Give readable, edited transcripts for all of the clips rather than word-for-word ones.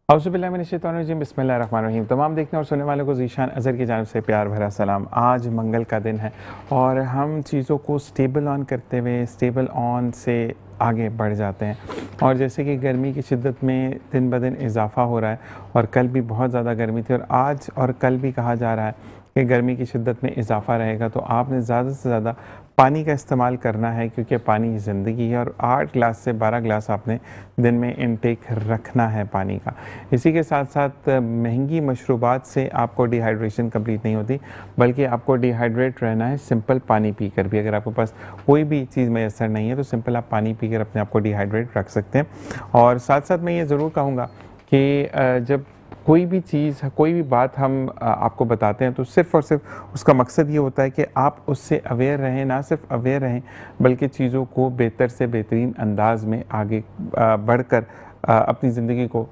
औज़ुबिल्लाहिमिनश्शैतानिर्रजीम बिस्मिल्लाहिर्रहमानिर्रहीम। तमाम देखने और सुनने वालों को ज़ीशान अज़हर की जानिब से प्यार भरा सलाम। आज मंगल का दिन है और हम चीज़ों को स्टेबल ऑन करते हुए स्टेबल ऑन से आगे बढ़ जाते हैं। और जैसे कि गर्मी की शिद्दत में दिन ब दिन इजाफ़ा हो रहा है और कल भी बहुत ज़्यादा गर्मी थी और आज और कल भी कहा जा रहा है कि गर्मी की शिद्दत में इजाफ़ा रहेगा, तो आपने ज़्यादा से ज़्यादा पानी का इस्तेमाल करना है, क्योंकि पानी ज़िंदगी है और 8 ग्लास से 12 ग्लास आपने दिन में इनटेक रखना है पानी का। इसी के साथ साथ महंगी मशरूबात से आपको डिहाइड्रेशन कंप्लीट नहीं होती, बल्कि आपको डिहाइड्रेट रहना है सिंपल पानी पीकर भी। अगर आपके पास कोई भी चीज़ मैसर नहीं है तो सिंपल आप पानी पीकर अपने आप को डिहाइड्रेट रख सकते हैं। और साथ साथ मैं ये ज़रूर कहूँगा कि जब कोई भी चीज़, कोई भी बात हम आपको बताते हैं तो सिर्फ़ और सिर्फ उसका मकसद ये होता है कि आप उससे अवेयर रहें, ना सिर्फ अवेयर रहें बल्कि चीज़ों को बेहतर से बेहतरीन अंदाज़ में आगे बढ़कर अपनी ज़िंदगी को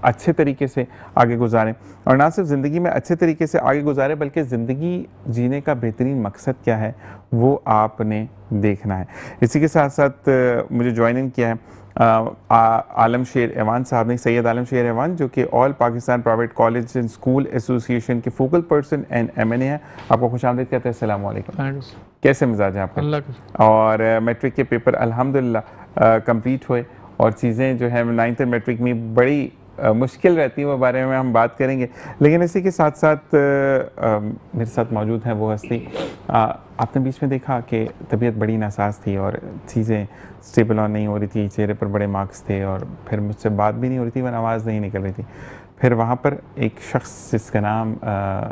अच्छे तरीके से आगे गुजारें। और ना सिर्फ ज़िंदगी में अच्छे तरीके से आगे गुजारें बल्कि ज़िंदगी जीने का बेहतरीन मकसद क्या है वो आपने देखना है। इसी के साथ साथ मुझे ज्वाइन इन किया है आलम शेर एवान साहब ने, सैयद आलम शेर एवान, जो कि all Pakistan private college and school association के फोकल पर्सन एंड MNA है। आपको खुशामदीद कहते हैं। अस्सलाम वालेकुम। कैसे मिजाज है आपका? और मैट्रिक के पेपर अल्हम्दुलिल्लाह कंप्लीट हुए और चीज़ें जो है 9th मैट्रिक में बड़ी मुश्किल रहती है, वो बारे में हम बात करेंगे। लेकिन इसी के साथ साथ मेरे साथ मौजूद हैं वो हस्ती। आपने बीच में देखा कि तबीयत बड़ी नासाज थी और चीज़ें स्टेबल ऑन नहीं हो रही थी, चेहरे पर बड़े मार्क्स थे और फिर मुझसे बात भी नहीं हो रही थी, वरना आवाज़ नहीं निकल रही थी। फिर वहाँ पर एक शख्स जिसका नाम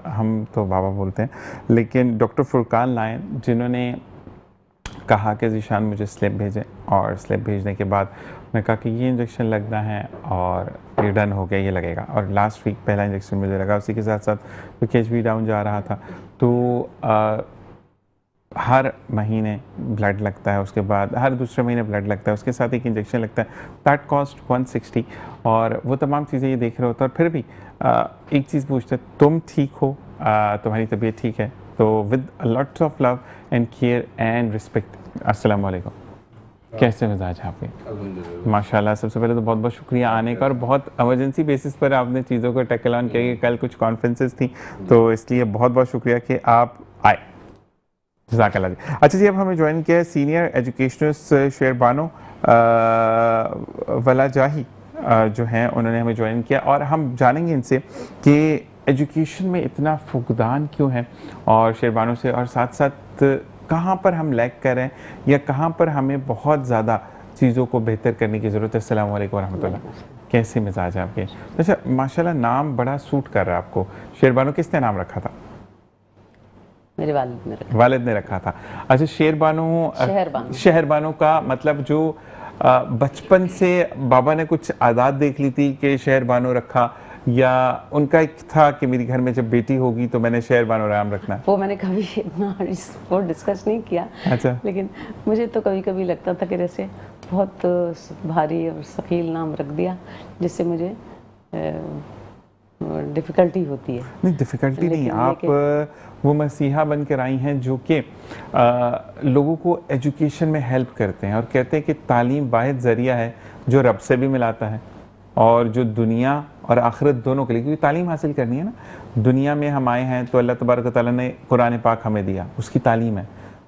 हम तो बाबा बोलते हैं, लेकिन डॉक्टर फुरकान लायन, जिन्होंने कहा कि ज़ीशान मुझे स्लिप भेजें, और स्लिप भेजने के बाद मैं कहा कि ये इंजेक्शन लगना है और ये डन हो गया, ये लगेगा। और लास्ट वीक पहला इंजेक्शन मुझे लगा। उसी के साथ साथ क्योंकि HB डाउन जा रहा था तो हर महीने ब्लड लगता है, उसके बाद हर दूसरे महीने ब्लड लगता है, उसके साथ एक इंजेक्शन लगता है, दैट कॉस्ट 160। और वो तमाम चीज़ें ये देख रहे होते हैं और फिर भी एक चीज़ पूछते, तुम ठीक हो, तुम्हारी तबीयत ठीक है? तो with lots of love and care and respect, अस्सलाम वालेकुम। कैसे मिजाज है आपके? माशाल्लाह। सबसे पहले तो बहुत बहुत शुक्रिया आने का, और बहुत इमरजेंसी बेसिस पर आपने चीज़ों को टैकल ऑन किया कि कल कुछ कॉन्फ्रेंसेस थी, तो इसलिए बहुत बहुत शुक्रिया कि आप आए। जज़ाकल्लाह जी। अच्छा जी, अब हमें ज्वाइन किया है सीनियर एजुकेशनिस्ट शेरबानो वलाजाही जो हैं, उन्होंने हमें ज्वाइन किया और हम जानेंगे इनसे कि एजुकेशन में इतना फुकदान क्यों है और शेरबानों से, और साथ साथ कहाँ पर हम लैग कर रहे हैं या कहाँ पर हमें बहुत ज़्यादा चीज़ों को बेहतर करने की ज़रूरत है। अस्सलाम वालेकुम रहमतुल्लाह। कैसे मिजाज है आपके? अच्छा, माशाल्लाह नाम बड़ा सूट कर रहा है आपको। शेरबानो किसने नाम रखा था? मेरे वालिद ने रखा था। अच्छा, शहरबानो का मतलब जो बचपन से बाबा ने कुछ आदत देख ली थी कि शहरबानो रखा, या उनका एक था कि मेरी घर में जब बेटी होगी तो मैंने शहरबानो नाम रखना है? वो मैंने कभी इतना डिस्कस नहीं किया। अच्छा। लेकिन मुझे तो कभी कभी लगता था कि जैसे बहुत भारी और सकील नाम रख दिया, जिससे मुझे डिफ़िकल्टी होती है। नहीं, डिफ़िकल्टी नहीं, आप वो मसीहा बन कर आई हैं जो कि लोगों को एजुकेशन में हेल्प करते हैं और कहते हैं कि तालीम वाहिद ज़रिया है जो रब से भी मिलाता है और जो दुनिया और आखिरत दोनों के लिए, क्योंकि तालीम हासिल करनी है ना। दुनिया में हम आए हैं तो अल्लाह तबारक व तआला ने कुरान पाक हमें दिया, उसकी तालीम है।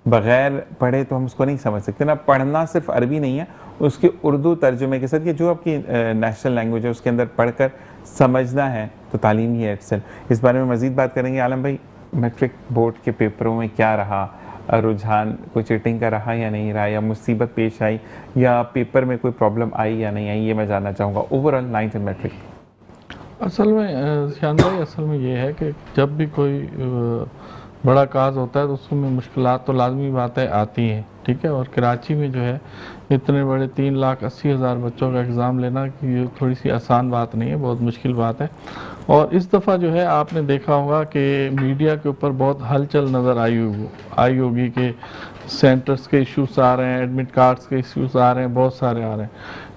बग़ैर पढ़े तो हम उसको नहीं समझ सकते ना। पढ़ना सिर्फ अरबी नहीं है, उसके उर्दू तर्जुमे के साथ, ये जो आपकी नेशनल लैंग्वेज है उसके अंदर पढ़कर समझना है, तो तालीम ही है इट्सेल्फ। इस बारे में मज़ीद बात करेंगे। आलम भाई, मैट्रिक बोर्ड के पेपरों में क्या रहा रुझान? कोई चीटिंग का रहा या नहीं रहा, या मुसीबत पेश आई, या पेपर में कोई प्रॉब्लम आई या नहीं आई, ये मैं जानना चाहूँगा। Overall 9th matric. असल में शानदार, असल में ये है कि जब भी कोई बड़ा काज होता है तो उसमें मुश्किलात तो लाजमी बातें आती हैं, ठीक है। और कराची में जो है इतने बड़े 3,80,000 बच्चों का एग्ज़ाम लेना कि ये थोड़ी सी आसान बात नहीं है, बहुत मुश्किल बात है। और इस दफ़ा जो है आपने देखा होगा कि मीडिया के ऊपर बहुत हलचल नज़र आई होगी कि सेंटर्स के इश्यूज आ रहे हैं, एडमिट कार्ड्स के इश्यूज आ रहे हैं, बहुत सारे आ रहे हैं।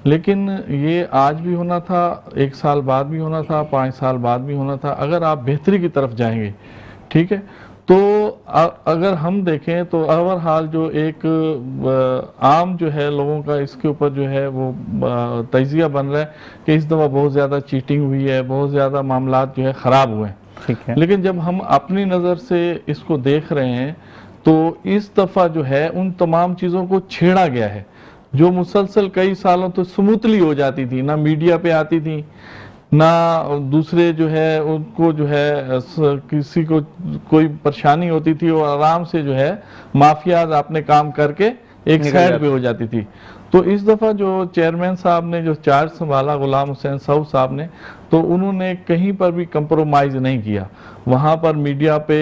लेकिन ये आज भी होना था, 1 साल बाद भी होना था, 5 साल बाद भी होना था। अगर आप बेहतरी की तरफ जाएंगे, ठीक है, तो अगर हम देखें तो ओवरऑल जो एक आम जो है लोगों का इसके ऊपर जो है वो तजिया बन रहा है कि इस दफ़ा बहुत ज़्यादा चीटिंग हुई है, बहुत ज़्यादा मामलात जो है ख़राब हुए हैं। ठीक है। लेकिन जब हम अपनी नज़र से इसको देख रहे हैं तो इस दफ़ा जो है उन तमाम चीज़ों को छेड़ा गया है जो मुसलसल कई सालों तो स्मूथली हो जाती थी, ना मीडिया पे आती थी, ना दूसरे जो है उनको जो है किसी को कोई परेशानी होती थी और आराम से जो है माफियाज अपने काम करके एक साइड पे हो जाती थी। तो इस दफ़ा जो चेयरमैन साहब ने जो चार्ज संभाला गुलाम हुसैन साहब साहब ने, तो उन्होंने कहीं पर भी कंप्रोमाइज़ नहीं किया। वहाँ पर मीडिया पे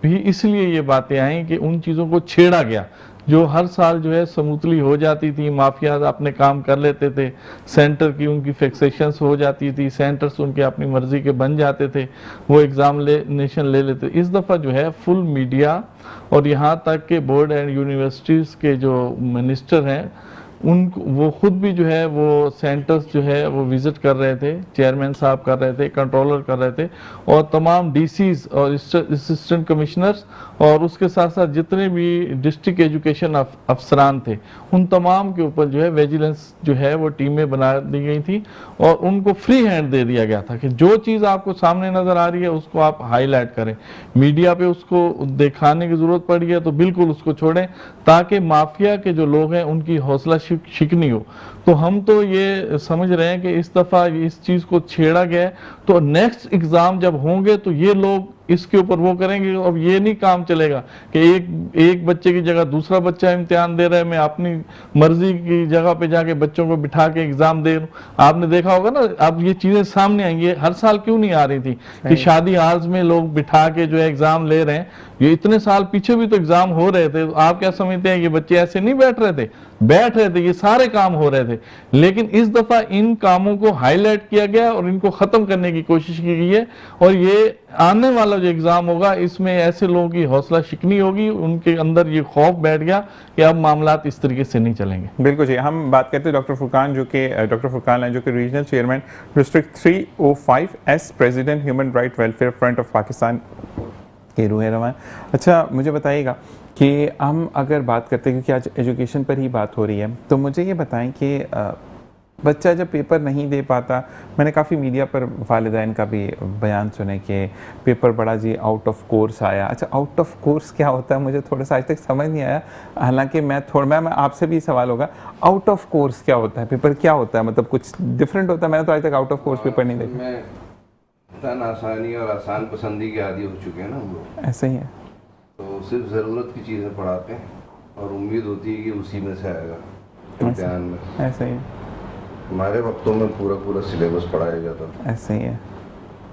भी इसलिए ये बातें आई कि उन चीज़ों को छेड़ा गया जो हर साल जो है स्मूथली हो जाती थी, माफियाज अपने काम कर लेते थे, सेंटर की उनकी फिक्सेशंस हो जाती थी, सेंटर्स उनके अपनी मर्जी के बन जाते थे, वो एग्जामिनेशन ले लेते। इस दफ़ा जो है फुल मीडिया और यहाँ तक के बोर्ड एंड यूनिवर्सिटीज़ के जो मिनिस्टर हैं उन वो खुद भी जो है वो सेंटर्स जो है वो विजिट कर रहे थे, चेयरमैन साहब कर रहे थे, कंट्रोलर कर रहे थे, और तमाम डीसीज और असिस्टेंट कमिश्नर्स और उसके साथ साथ जितने भी डिस्ट्रिक्ट एजुकेशन अफसरान थे उन तमाम के ऊपर जो है विजिलेंस जो है वो टीमें बना दी गई थी और उनको फ्री हैंड दे दिया गया था कि जो चीज़ आपको सामने नज़र आ रही है उसको आप हाईलाइट करें, मीडिया पे उसको दिखाने की ज़रूरत पड़ी है तो बिल्कुल उसको छोड़ें ताकि माफिया के जो लोग हैं उनकी हौसला शिकनी हो। तो हम तो ये समझ रहे हैं कि इस दफ़ा इस चीज़ को छेड़ा गया है, तो नेक्स्ट एग्ज़ाम जब होंगे तो ये लोग इसके ऊपर वो करेंगे। अब ये नहीं काम चलेगा कि एक बच्चे की जगह दूसरा बच्चा इम्तिहान दे रहा है, मैं अपनी मर्जी की जगह पे जाके बच्चों को बिठा के एग्जाम दे लूं। आपने देखा होगा ना, अब ये चीजें सामने आई, ये हर साल क्यों नहीं आ रही थी कि शादी हाल्स में लोग बिठा के जो है एग्जाम ले रहे हैं। ये इतने साल पीछे भी तो एग्जाम हो रहे थे, आप क्या समझते हैं ये बच्चे ऐसे नहीं बैठ रहे थे? बैठ रहे थे, ये सारे काम हो रहे थे। लेकिन इस दफा इन कामों को हाईलाइट किया गया और इनको खत्म करने की कोशिश की गई है, और ये आने वाला जो एग्जाम होगा इसमें ऐसे लोगों की हौसला शिकनी होगी, उनके अंदर ये खौफ बैठ गया कि अब मामलात इस तरीके से नहीं चलेंगे। बिल्कुल जी। हम बात करते हैं डॉक्टर फुरकान हैं जो कि regional chairman district 305 president human right welfare front of Pakistan के रूह रवान। अच्छा, मुझे बताइएगा कि हम अगर बात करते हैं, क्योंकि आज एजुकेशन पर ही बात हो रही है, तो मुझे ये बताएं कि बच्चा जब पेपर नहीं दे पाता, मैंने काफ़ी मीडिया पर वालिदैन का भी बयान सुने कि पेपर बड़ा जी आउट ऑफ कोर्स आया। अच्छा, आउट ऑफ कोर्स क्या होता है? मुझे थोड़ा सा आज तक समझ नहीं आया, हालांकि मैं आपसे भी सवाल होगा, आउट ऑफ कोर्स क्या होता है? पेपर क्या होता है? मतलब कुछ डिफरेंट होता है? मैंने तो आज तक आउट ऑफ कोर्स पेपर नहीं देखा। तन आसानी और आसान पसंदी के आदी हो चुके हैं ना हम लोग। ऐसे ही है, तो सिर्फ ज़रूरत की चीज़ें पढ़ाते हैं और उम्मीद होती है कि उसी में से आएगा इम्तिहान में। ऐसे ही हमारे वक्तों में पूरा सिलेबस पढ़ाया जाता था। ऐसे ही है।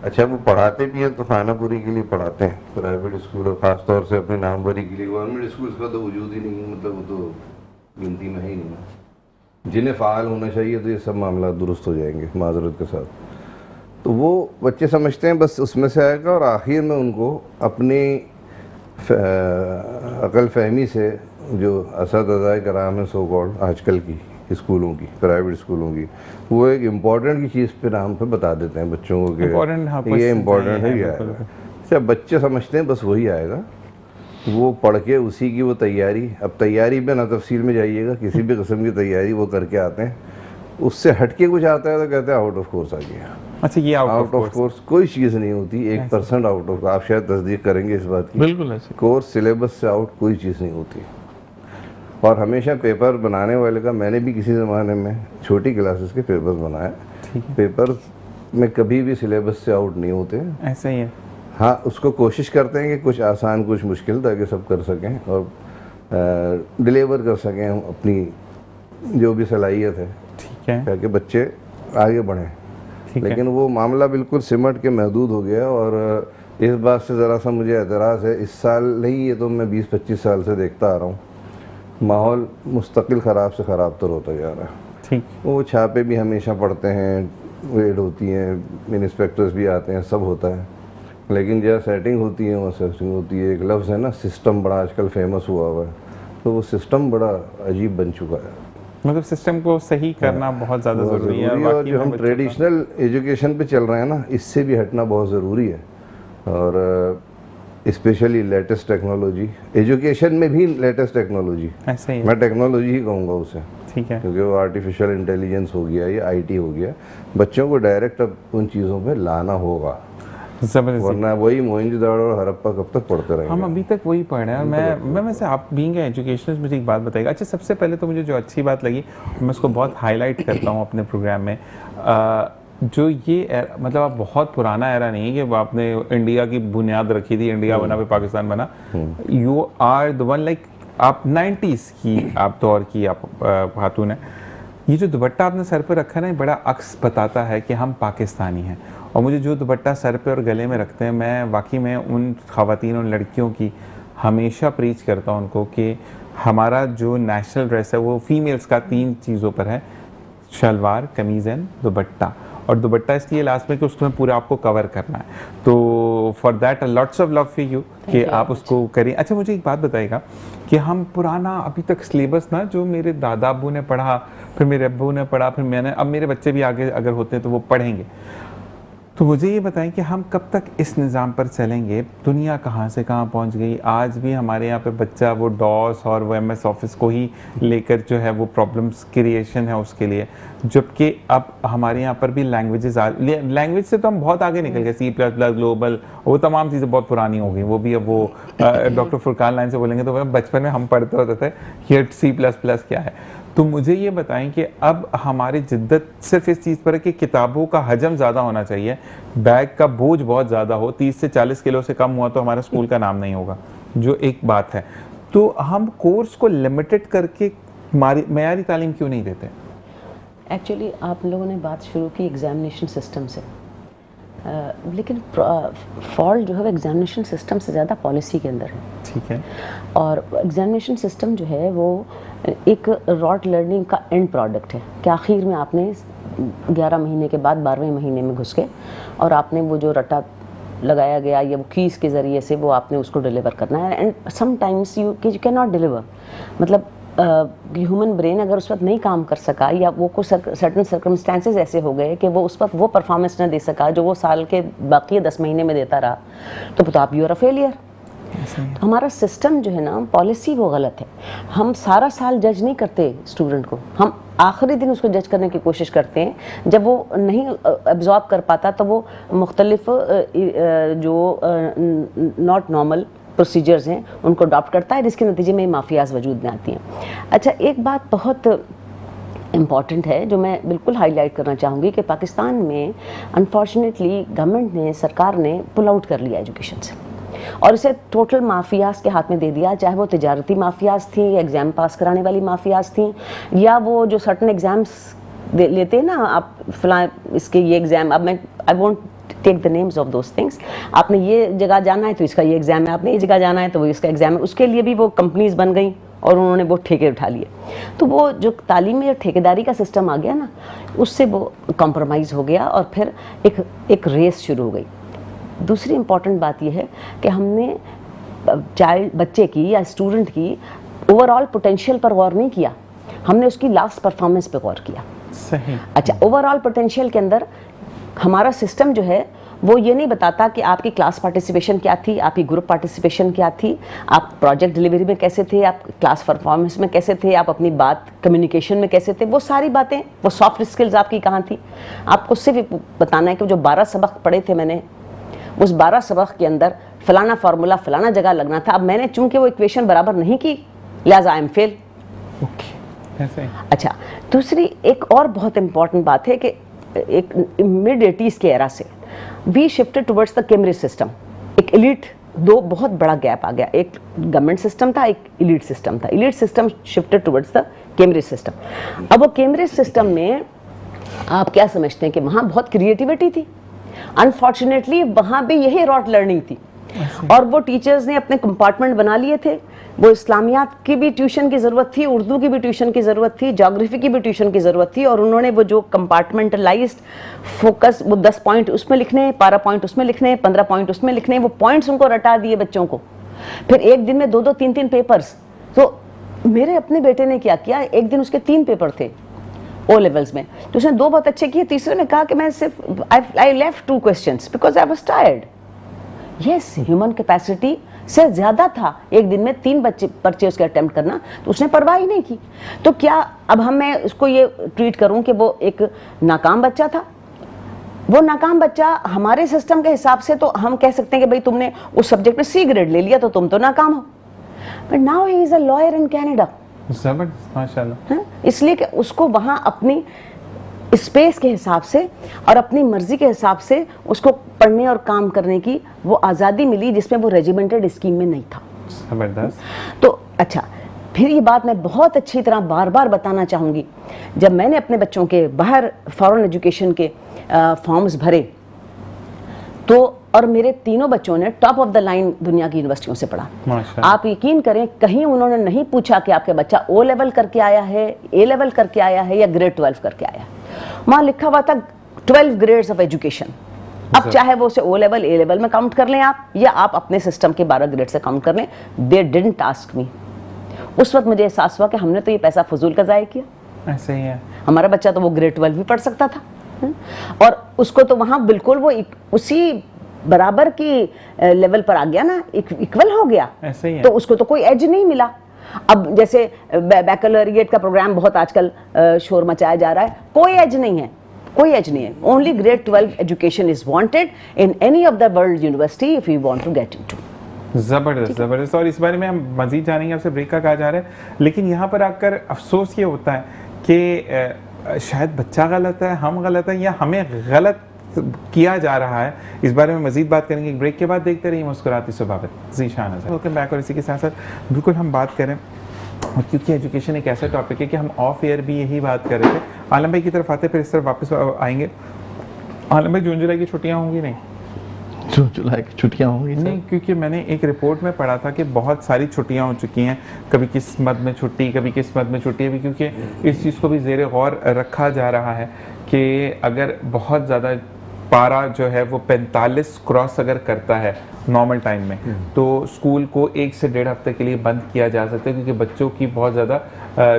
अच्छा, वो पढ़ाते भी हैं तो खानापुरी के लिए पढ़ाते हैं, प्राइवेट स्कूल और ख़ासतौर से अपनी नामवरी के लिए। गवर्नमेंट स्कूल का तो वजूद ही नहीं है, मतलब वो तो गिनती में है ही नहीं। जिन्हें फ़ाल होना चाहिए तो ये सब मामला दुरुस्त हो जाएंगे माजरत के साथ। तो वो बच्चे समझते हैं बस उसमें से आएगा, और आखिर में उनको अपनी अकल फहमी से जो असद कराम है सो कॉल्ड आजकल की स्कूलों की, प्राइवेट स्कूलों की, वो एक इम्पॉर्टेंट की चीज़ पे नाम पे बता देते हैं बच्चों को कि ये इम्पॉर्टेंट है, ये आएगा। अच्छा, बच्चे समझते हैं बस वही आएगा, वो पढ़ के उसी की वो तैयारी। अब तैयारी पे ना तफसील में जाइएगा, किसी भी किस्म की तैयारी वो करके आते हैं, उससे हटके कुछ आता है तो कहते हैं आउट ऑफ कोर्स आ गया। अच्छा, ये आउट ऑफ कोर्स कोई चीज़ नहीं होती, 1% आउट ऑफ। आप शायद तस्दीक करेंगे इस बात की। बिल्कुल ऐसे कोर्स सिलेबस से आउट कोई चीज़ नहीं होती। और हमेशा पेपर बनाने वाले का, मैंने भी किसी ज़माने में छोटी क्लासेस के पेपर बनाए, पेपर में कभी भी सिलेबस से आउट नहीं होते। ऐसा ही है। हाँ, उसको कोशिश करते हैं कि कुछ आसान कुछ मुश्किल, ताकि सब कर सकें और डिलीवर कर सकें हम अपनी जो भी सलाहियत है, ठीक है, ताकि बच्चे आगे बढ़ें। लेकिन वो मामला बिल्कुल सिमट के महदूद हो गया, और इस बात से ज़रा सा मुझे एतराज़ है। इस साल नहीं, ये तो मैं 20-25 साल से देखता आ रहा हूँ, माहौल मुस्तकिल ख़राब से ख़राब तर होता जा रहा है। ठीक। वो छापे भी हमेशा पड़ते हैं, रेड होती हैं, इंस्पेक्टर्स भी आते हैं, सब होता है, लेकिन जहाँ सेटिंग होती है वहाँ सेटिंग होती है। एक लफ्ज़ है ना, सिस्टम, बड़ा आजकल फेमस हुआ हुआ है, तो वो सिस्टम बड़ा अजीब बन चुका है। मतलब सिस्टम को सही करना बहुत ज़्यादा ज़रूरी है, और जो हम ट्रेडिशनल एजुकेशन पे चल रहे हैं ना, इससे भी हटना बहुत ज़रूरी है। और स्पेशली लेटेस्ट टेक्नोलॉजी, एजुकेशन में भी लेटेस्ट टेक्नोलॉजी, ऐसे ही मैं टेक्नोलॉजी ही कहूँगा उसे, ठीक है, क्योंकि वो आर्टिफिशियल इंटेलिजेंस हो गया या आईटी हो गया, बच्चों को डायरेक्ट अब उन चीज़ों पे लाना होगा, जबरदस्त। वरना वही मोहनजोदड़ो और हरप्पा कब तक पढ़ते रहेंगे। हम अभी तक वही पढ़ रहे हैं। मैं वैसे आप बीइंग एजुकेशनिस्ट मुझे एक बात बताइएगा। अच्छा, सबसे पहले तो मुझे जो अच्छी बात लगी, मैं उसको बहुत हाईलाइट करता हूँ अपने प्रोग्राम में, जो ये मतलब आप बहुत पुराना एरा नहीं है कि आपने इंडिया की बुनियाद रखी थी, इंडिया बना फिर पाकिस्तान बना, you are the one, like आप 90s की आप दौर की आप खातून है। ये जो दुपट्टा आपने सर पे रखा है ना, बड़ा अक्स बताता है कि हम पाकिस्तानी हैं। और मुझे जो दुपट्टा सर पे और गले में रखते हैं, मैं वाकई में उन ख़वातीन और लड़कियों की हमेशा प्रीच करता हूँ उनको कि हमारा जो नेशनल ड्रेस है वो फीमेल्स का 3 चीज़ों पर है, शलवार, कमीज़ एंड दुपट्टा। और दुपट्टा इसलिए लास्ट में कि उसमें पूरा आपको कवर करना है, तो for that lots of love for you कि आप उसको करें। अच्छा, मुझे एक बात बताइएगा कि हम पुराना अभी तक सिलेबस ना, जो मेरे दादा अब्बू ने पढ़ा, फिर मेरे अब्बू ने पढ़ा, फिर मैंने, अब मेरे बच्चे भी आगे अगर होते हैं तो वो पढ़ेंगे, तो मुझे ये बताएं कि हम कब तक इस निज़ाम पर चलेंगे? दुनिया कहाँ से कहाँ पहुँच गई। आज भी हमारे यहाँ पे बच्चा वो डॉस और वो MS ऑफिस को ही लेकर जो है वो प्रॉब्लम्स क्रिएशन है उसके लिए, जबकि अब हमारे यहाँ पर भी लैंग्वेज से तो हम बहुत आगे निकल गए, C++, ग्लोबल, वो तमाम चीज़ें बहुत पुरानी हो गई। वो भी अब वो डॉक्टर फुरकान लाइन से बोलेंगे तो बचपन में हम पढ़ते होते थे ये C++ क्या है। तो मुझे ये बताएं कि अब हमारी जिद्दत सिर्फ इस चीज़ पर है कि किताबों का हजम ज़्यादा होना चाहिए, बैग का बोझ बहुत ज़्यादा हो, 30 से 40 किलो से कम हुआ तो हमारा स्कूल का नाम नहीं होगा, जो एक बात है। तो हम कोर्स को लिमिटेड करके मयारी तालीम क्यों नहीं देते? एक्चुअली आप लोगों ने बात शुरू की एग्जामिनेशन सिस्टम से, लेकिन फॉल्ट जो है वो एग्जामिनेशन सिस्टम से ज़्यादा पॉलिसी के अंदर है। ठीक है। और एग्जामिनेशन सिस्टम जो है वो एक रॉट लर्निंग का एंड प्रोडक्ट है कि आखिर में आपने 11 महीने के बाद 12वें महीने में घुस के और आपने वो जो रटा लगाया गया या वो कीज़ के ज़रिए से वो आपने उसको डिलीवर करना है। And sometimes you can not deliver, मतलब ह्यूमन ब्रेन अगर उस वक्त नहीं काम कर सका या वो कुछ सर्टन सर्कमस्टांसेस ऐसे हो गए कि वो उस वक्त वो परफॉर्मेंस ना दे सका जो वो साल के बाकी 10 महीने में देता रहा, तो आप यू आर अ फेलियर। हमारा सिस्टम जो है ना, पॉलिसी वो गलत है। हम सारा साल जज नहीं करते स्टूडेंट को, हम आखिरी दिन उसको जज करने की कोशिश करते हैं। जब वो नहीं एब्जॉर्ब कर पाता तो वो मुख्तलिफ जो नॉट नॉर्मल प्रोसीजर्स हैं उनको अडॉप्ट करता है, जिसके नतीजे में माफियाज वजूद में आती हैं। अच्छा, एक बात बहुत इम्पॉर्टेंट है जो मैं बिल्कुल हाईलाइट करना चाहूँगी कि पाकिस्तान में अनफॉर्चुनेटली गवर्नमेंट ने, सरकार ने पुल आउट कर लिया एजुकेशन से और इसे टोटल माफियाज के हाथ में दे दिया, चाहे वो तिजारती माफियाज थी, एग्ज़ाम पास कराने वाली माफियाज थी, या वो जो सर्टन एग्ज़ाम्स लेते हैं ना, आप फलां इसके ये एग्ज़ाम, अब मैं I won't take the names of those things, आपने ये जगह जाना है तो इसका ये एग्ज़ाम है, आपने ये जगह जाना है तो वो इसका एग्ज़ाम है, उसके लिए भी वो कंपनीज बन गई और उन्होंने वो ठेके उठा लिए। तो वो जो तालीमी और ठेकेदारी का सिस्टम आ गया ना, उससे वो कॉम्प्रोमाइज़ हो गया और फिर एक रेस शुरू हो गई। दूसरी इम्पॉर्टेंट बात यह है कि हमने बच्चे की या स्टूडेंट की ओवरऑल पोटेंशियल पर गौर नहीं किया, हमने उसकी लास्ट परफॉर्मेंस पे गौर किया। सही। अच्छा, ओवरऑल पोटेंशियल के अंदर हमारा सिस्टम जो है वो ये नहीं बताता कि आपकी क्लास पार्टिसिपेशन क्या थी, आपकी ग्रुप पार्टिसिपेशन क्या थी, आप प्रोजेक्ट डिलीवरी में कैसे थे, आप क्लास परफॉर्मेंस में कैसे थे, आप अपनी बात कम्युनिकेशन में कैसे थे, वो सारी बातें, वो सॉफ्ट स्किल्स आपकी कहाँ थी। आपको सिर्फ बताना है कि जो 12 सबक पढ़े थे मैंने, उस 12 सबक के अंदर फलाना फार्मूला फलाना जगह लगना था, अब मैंने चूंकि वो इक्वेशन बराबर नहीं की लिहाजा आई एम फेल। ऐसे। अच्छा, दूसरी एक और बहुत इंपॉर्टेंट बात है कि एक मिड 80s के एरा से we shifted towards the Cambridge system. एक एलिट, दो बहुत बड़ा गैप आ गया, एक गवर्नमेंट सिस्टम था, एक एलिट सिस्टम था। Elite system shifted towards the Cambridge system. अब वो कैम्ब्रिज सिस्टम में आप क्या समझते हैं कि वहाँ बहुत क्रिएटिविटी थी? अनफॉर्चुनेटली वहाँ भी यही रॉट लर्निंग थी और वो टीचर्स ने अपने कंपार्टमेंट बना लिए थे। वो इस्लामियात की भी ट्यूशन की ज़रूरत थी, उर्दू की भी ट्यूशन की ज़रूरत थी, ज्योग्राफी की भी ट्यूशन की ज़रूरत थी, और उन्होंने वो जो कंपार्टमेंटलाइज्ड फोकस, वो 10 पॉइंट उसमें लिखने, 12 पॉइंट उसमें लिखने, 15 पॉइंट उसमें लिखने, वो पॉइंट्स उनको रटा दिए बच्चों को। फिर एक दिन में 2-2, 3-3 पेपर्स। तो मेरे अपने बेटे ने क्या किया, एक दिन उसके 3 पेपर थे ओ लेवल्स में, तो उसने 2 बहुत अच्छे किए, तीसरे ने कहा कि मैं सिर्फ I left 2 questions because I was tired. Yes, human capacity से ज़्यादा था। एक दिन में 3 बच्चे पर्चे उसके अटेम्प्ट करना, तो उसने परवाह ही नहीं की। तो क्या अब मैं उसको ये ट्रीट करूं कि वो एक नाकाम बच्चा था? वो नाकाम बच्चा हमारे सिस्टम के हिसाब से तो हम कह सकते हैं कि भाई तुमने उस सब्जेक्ट में C ग्रेड ले लिया तो तुम तो नाकाम हो। But now he is a lawyer in Canada. जबरदस्त, माशाल्लाह। इसलिए कि उसको वहाँ अपनी स्पेस के हिसाब से और अपनी मर्जी के हिसाब से उसको पढ़ने और काम करने की वो आज़ादी मिली, जिसमें वो रेजिमेंटेड स्कीम में नहीं था। जबरदस्त। तो अच्छा, फिर ये बात मैं बहुत अच्छी तरह बार बार बताना चाहूँगी, जब मैंने अपने बच्चों के बाहर फॉरेन एजुकेशन के फॉर्म्स भरे तो, और मेरे तीनों बच्चों ने टॉप ऑफ द लाइन दुनिया की यूनिवर्सिटियों से पढ़ा। आप यकीन करें, कहीं उन्होंने नहीं पूछा कि आपके बच्चा O लेवल करके आया है, A लेवल करके आया है या ग्रेड 12 करके आया है। वहाँ लिखा हुआ था 12 ग्रेड्स ऑफ एजुकेशन। अब चाहे वो उसे O लेवल A लेवल में काउंट कर लें आप, या आप अपने सिस्टम के 12 ग्रेड से काउंट कर लें। They didn't ask me. उस वक्त मुझे एहसास हुआ कि हमने तो ये पैसा फजूल का ज़ाया किया। ऐसे ही है। हमारा बच्चा तो वो ग्रेड 12 भी पढ़ सकता था, और उसको तो वहाँ बिल्कुल वो उसी बराबर की लेवल पर आ गया ना, इक्वल हो गया। ऐसे ही है। तो उसको तो कोई एज नहीं मिला। अब जैसे बैकलॉरिएट का प्रोग्राम बहुत आजकल शोर मचाया जा रहा है, कोई एज नहीं है, कोई एज नहीं है। Only grade 12 education is wanted in any of the world university if you want to get into. ज़बरदस्त, ज़बरदस्त। और इस बारे में हम मज़ीद जानेंगे, आपसे ब्रेक का कहा जा रहा है। लेकिन यहाँ पर आकर अफसोस ये होता है कि शायद बच्चा गलत है, हम गलत हैं, या हमें गलत किया जा रहा है। इस बारे में मज़ीद बात करेंगे ब्रेक के बाद। देखते रहिए मुस्कुराती सुबह जीशान। Welcome back. और इसी के साथ साथ बिल्कुल हम बात करें, और क्योंकि एजुकेशन एक ऐसा टॉपिक है कि हम ऑफ एयर भी यही बात कर रहे थे। आलम भाई की तरफ आते, फिर इस तरफ वापस आएंगे। आलम भाई, जून जुलाई की छुट्टियाँ होंगी नहीं? जून जुलाई की छुट्टियाँ होंगी नहीं, क्योंकि मैंने एक रिपोर्ट में पढ़ा था कि बहुत सारी छुट्टियां हो चुकी हैं। कभी किस्मत में छुट्टी, कभी किस्मत में छुट्टी। अभी क्योंकि इस चीज़ को भी ज़ेरे गौर रखा जा रहा है कि अगर बहुत ज़्यादा पारा जो है वो 45 क्रॉस अगर करता है नॉर्मल टाइम में, तो स्कूल को 1 से 1.5 हफ्ते के लिए बंद किया जा सकता है, क्योंकि बच्चों की बहुत ज़्यादा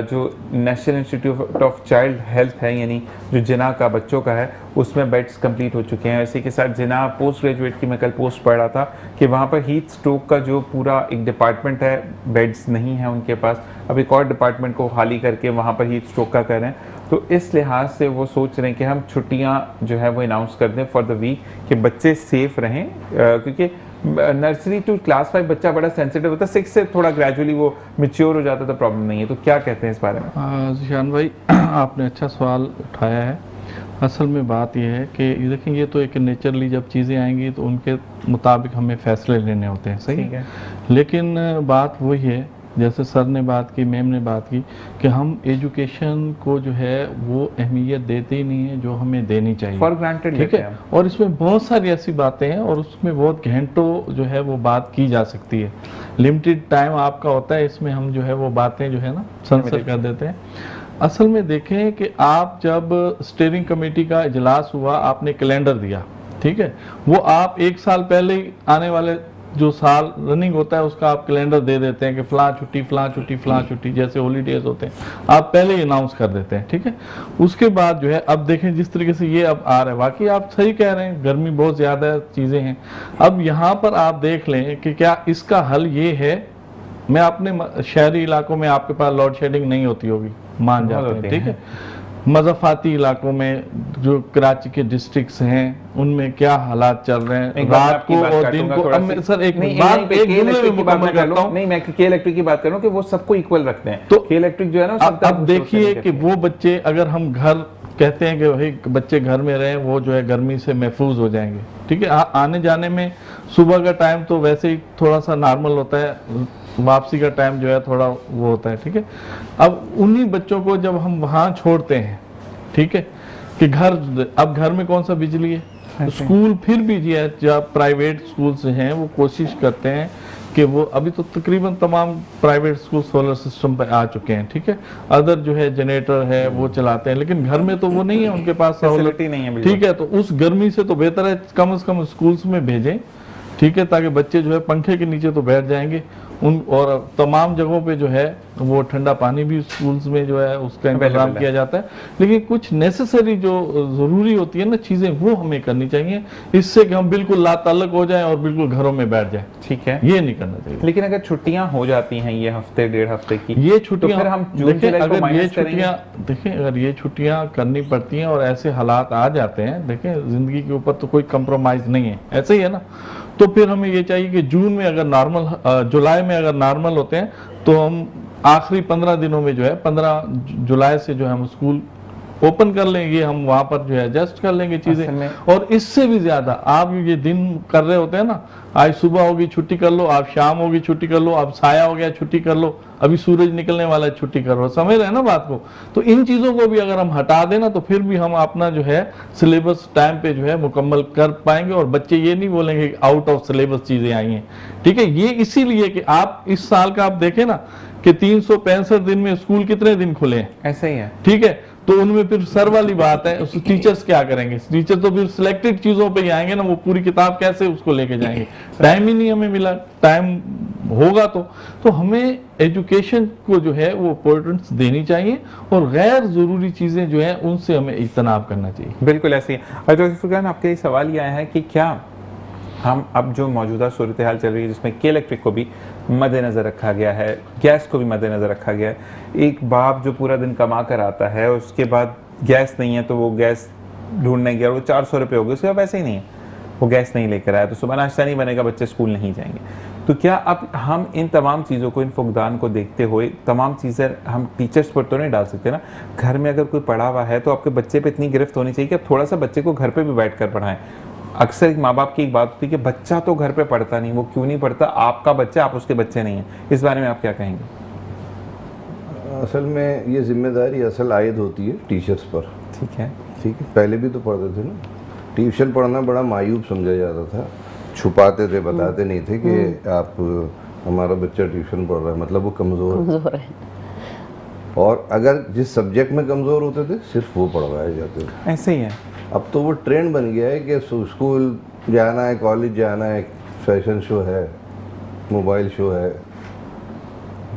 जो national institute of child health है, यानी जो जिना का बच्चों का है, उसमें बेड्स कंप्लीट हो चुके हैं। इसी के साथ जिना पोस्ट ग्रेजुएट की मैं कल पोस्ट पढ़ रहा था कि वहाँ पर हीट स्ट्रोक का जो पूरा एक डिपार्टमेंट है, बेड्स नहीं है उनके पास। अब एक और डिपार्टमेंट को खाली करके वहाँ पर हीट स्ट्रोक का कर रहे हैं। तो इस लिहाज से वो सोच रहे हैं कि हम छुट्टियाँ जो है वो अनाउंस कर दें फॉर द वीक, कि बच्चे सेफ रहें, क्योंकि नर्सरी टू क्लास 5 बच्चा बड़ा सेंसिटिव होता है, 6 से थोड़ा ग्रेजुअली वो मैच्योर हो जाता तो प्रॉब्लम नहीं है। तो क्या कहते हैं इस बारे में? जीशान भाई, आपने अच्छा सवाल उठाया है। असल में बात यह है कि देखें, ये तो एक नेचरली जब चीज़ें आएंगी तो उनके मुताबिक हमें फ़ैसले लेने होते हैं, सही है। लेकिन बात वही है, जैसे सर ने बात की, मैम ने बात की, कि हम एजुकेशन को जो है वो अहमियत देते ही नहीं है जो हमें देनी चाहिए, फॉर ग्रांटेड, ठीक है। और इसमें बहुत सारी ऐसी बातें हैं और उसमें बहुत घंटों जो है वो बात की जा सकती है। लिमिटेड टाइम आपका होता है, इसमें हम जो है वो बातें जो है ना संसद कर देते हैं। असल में देखें कि आप जब स्टीयरिंग कमेटी का इजलास हुआ, आपने कैलेंडर दिया, ठीक है, वो आप 1 साल पहले आने वाले जो साल रनिंग होता है उसका आप कैलेंडर दे देते हैं कि फलां छुट्टी, फलां छुट्टी, फलां छुट्टी, जैसे हॉलीडेज होते हैं आप पहले ही अनाउंस कर देते हैं, ठीक है। उसके बाद जो है अब देखें जिस तरीके से ये अब आ रहा है, वाकई आप सही कह रहे हैं, गर्मी बहुत ज़्यादा चीज़ें हैं। अब यहाँ पर आप देख लें कि क्या इसका हल ये है, मैं अपने शहरी इलाकों में आपके पास लोड शेडिंग नहीं होती होगी, मान जाते हैं, ठीक है। मज़ाफ़ाती इलाकों में जो कराची के डिस्ट्रिक्ट्स हैं उनमें क्या हालात चल रहे हैं रात को और दिन को। अब मैं सर एक बात एक जुमले में मुकम्मल करता हूं। नहीं, मैं के इलेक्ट्रिक की बात कर रहा हूं कि वो सबको इक्वल रखते हैं। तो के इलेक्ट्रिक जो है ना, अब देखिए कि वो बच्चे, अगर हम घर कहते हैं कि भाई बच्चे घर में रहें, वो जो है गर्मी से महफूज हो जाएंगे, ठीक है। आने जाने में सुबह का टाइम तो वैसे ही थोड़ा सा नॉर्मल होता है, वापसी का टाइम जो है थोड़ा वो होता है, ठीक है। अब उन्हीं बच्चों को जब हम वहाँ छोड़ते हैं, ठीक है, कि अब घर में कौन सा बिजली है, स्कूल फिर भी जो है जब प्राइवेट स्कूल्स हैं वो कोशिश करते हैं कि वो, अभी तो तकरीबन तमाम प्राइवेट स्कूल सोलर सिस्टम पे आ चुके हैं, ठीक है। अदर जो है जनरेटर है वो चलाते हैं, लेकिन घर में तो वो नहीं है, उनके पास सहूलत नहीं है, ठीक है। तो उस गर्मी से तो बेहतर है कम से कम स्कूल्स में भेजें, ठीक है, ताकि बच्चे जो है पंखे के नीचे तो बैठ जाएंगे उन और तमाम जगहों पे जो है वो ठंडा पानी भी स्कूल्स में जो है उसका इंतजाम किया जाता है। लेकिन कुछ नेसेसरी जो ज़रूरी होती है ना चीज़ें, वो हमें करनी चाहिए, इससे कि हम बिल्कुल लाताल्लुक हो जाएं और बिल्कुल घरों में बैठ जाएं। ठीक है, ये नहीं करना चाहिए। लेकिन अगर छुट्टियां हो जाती हैं ये हफ्ते डेढ़ हफ्ते की, ये छुट्टियां तो फिर हम जून देखें, जुलाई को अगर ये माइनस छुट्टियां देखें, अगर ये छुट्टियां करनी पड़ती हैं और ऐसे हालात आ जाते हैं, देखें जिंदगी के ऊपर तो कोई कंप्रोमाइज नहीं है, ऐसे ही है ना, तो फिर हमें ये चाहिए कि जून में अगर नॉर्मल, जुलाई में अगर नॉर्मल होते हैं तो हम आखिरी 15 दिनों में जो है 15 जुलाई से जो है हम स्कूल ओपन कर लेंगे, हम वहां पर जो है एडजस्ट कर लेंगे चीजें। और इससे भी ज्यादा आप ये दिन कर रहे होते हैं ना, आज सुबह होगी छुट्टी कर लो, आप शाम होगी छुट्टी कर लो, अब साया हो गया छुट्टी कर लो, अभी सूरज निकलने वाला है छुट्टी कर लो, समझ रहे हैं ना बात को। तो इन चीजों को भी अगर हम हटा देना तो फिर भी हम अपना जो है सिलेबस टाइम पे जो है मुकम्मल कर पाएंगे और बच्चे ये नहीं बोलेंगे कि आउट ऑफ सिलेबस चीजें आई हैं। ठीक है, ये इसीलिए कि आप इस साल का आप देखें ना कि 365 दिन में स्कूल कितने दिन खुले हैं, ऐसा ही है। ठीक है, तो उनमें फिर सर वाली बात है, उस टीचर्स क्या करेंगे, टीचर तो फिर सिलेक्टेड चीजों पे ही आएंगे ना, वो पूरी किताब कैसे उसको लेके जाएंगे, टाइम ही नहीं हमें मिला। टाइम होगा तो हमें एजुकेशन को जो है वो इम्पोर्टेंस देनी चाहिए और गैर जरूरी चीजें जो है उनसे हमें इज्तनाब करना चाहिए। बिल्कुल ऐसे ही। और डॉक्टर फुरकान, आपके लिए सवाल ये आया है कि क्या हम अब जो मौजूदा सूरत हाल चल रही है जिसमें के इलेक्ट्रिक को भी मद्देनज़र रखा गया है, गैस को भी मद्देनज़र रखा गया है, एक बाप जो पूरा दिन कमा कर आता है उसके बाद गैस नहीं है तो वो गैस ढूंढने गया, वो 400 रुपये हो गए, उसके बाद पैसे ही नहीं है, वो गैस नहीं लेकर आया, तो सुबह नाश्ता नहीं बनेगा, बच्चे स्कूल नहीं जाएंगे। तो क्या अब हम इन तमाम चीज़ों को, इन फुकदान को देखते हुए तमाम चीज़ें हम टीचर्स पर तो नहीं डाल सकते ना। घर में अगर कोई पढ़ा हुआ है तो आपके बच्चे पे इतनी गिरफ्त होनी चाहिए कि आप थोड़ा सा बच्चे को घर पे भी बैठ कर पढ़ाएं। अक्सर एक माँ बाप की एक बात होती है कि बच्चा तो घर पे पढ़ता नहीं, वो क्यों नहीं पढ़ता, आपका बच्चा, आप उसके बच्चे नहीं हैं। इस बारे में आप क्या कहेंगे? असल में ये जिम्मेदारी असल आयद होती है टीचर्स पर। ठीक है, ठीक है, पहले भी तो पढ़ते थे ना, ट्यूशन पढ़ना बड़ा मायूब समझा जाता था, छुपाते थे, बताते नहीं थे कि आप हमारा बच्चा ट्यूशन पढ़ रहा है मतलब वो कमज़ोर है। और अगर जिस सब्जेक्ट में कमज़ोर होते थे सिर्फ वो पढ़वाए जाते थे। ऐसे ही है। अब तो वो ट्रेंड बन गया है कि स्कूल जाना है, कॉलेज जाना है, फैशन शो है, मोबाइल शो है,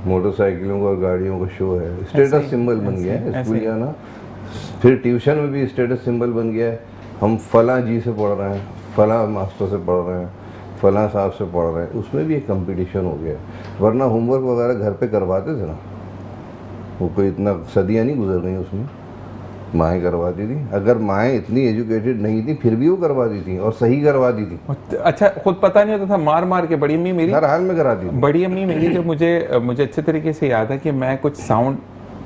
मोटरसाइकिलों का और गाड़ियों का शो है, स्टेटस सिंबल बन गया है स्कूल जाना। फिर ट्यूशन में भी स्टेटस सिंबल बन गया है, हम फलां जी से पढ़ रहे हैं, फलां मास्टर से पढ़ रहे हैं, फलां साहब से पढ़ रहे हैं, उसमें भी एक कंपटीशन हो गया है। वरना होमवर्क वगैरह घर पे करवाते थे ना, वो कोई इतना सदियाँ नहीं गुजर रही उसमें, माएँ करवाती थी। अगर माएँ इतनी एजुकेटेड नहीं थी फिर भी वो करवाती थी और सही करवाती थी। अच्छा, खुद पता नहीं होता था, मार मार के। बड़ी अम्मी मेरी हर हाल में कराती थी। बड़ी अम्मी मेरी जो मुझे अच्छे तरीके से याद है कि मैं कुछ साउंड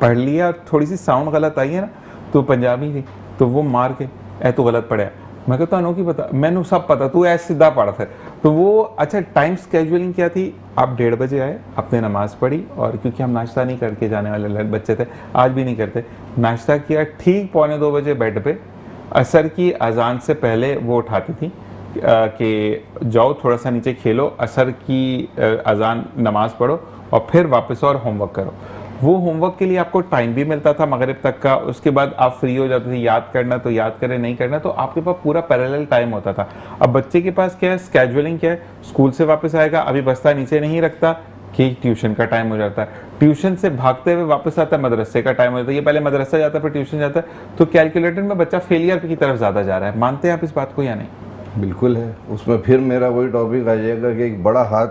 पढ़ लिया, थोड़ी सी साउंड गलत आई है ना, तो पंजाबी थी, तो वो मार के ऐ तो गलत पढ़ा, मैं कहता हूँ कि पता, मैंने सब पता, तू ऐसे सीधा पढ़ फिर। तो वो अच्छा टाइम स्केड्यूलिंग क्या थी, आप 1:30 बजे आए, आपने नमाज़ पढ़ी, और क्योंकि हम नाश्ता नहीं करके जाने वाले बच्चे थे, आज भी नहीं करते, नाश्ता किया, ठीक 1:45 बजे बेड पे, असर की अजान से पहले वो उठाती थी कि जाओ थोड़ा सा नीचे खेलो, असर की अजान नमाज़ पढ़ो और फिर वापस और होमवर्क करो। वो होमवर्क के लिए आपको टाइम भी मिलता था मगरिब तक का, उसके बाद आप फ्री हो जाते थे, याद करना तो याद करें, नहीं करना तो आपके पास पूरा पैरेलल टाइम होता था। अब बच्चे के पास क्या है, स्केड्यूलिंग क्या है, स्कूल से वापस आएगा, अभी बस्ता नीचे नहीं रखता कि ट्यूशन का टाइम हो जाता है, ट्यूशन से भागते हुए वापस आता है, मदरसे का टाइम हो जाता है, ये पहले मदरसा जाता है फिर ट्यूशन जाता है, तो कैलकुलेटर में बच्चा फेलियर की तरफ ज़्यादा जा रहा है। मानते हैं आप इस बात को या नहीं? बिल्कुल है। उसमें फिर मेरा वही टॉपिक आ जाएगा कि एक बड़ा हाथ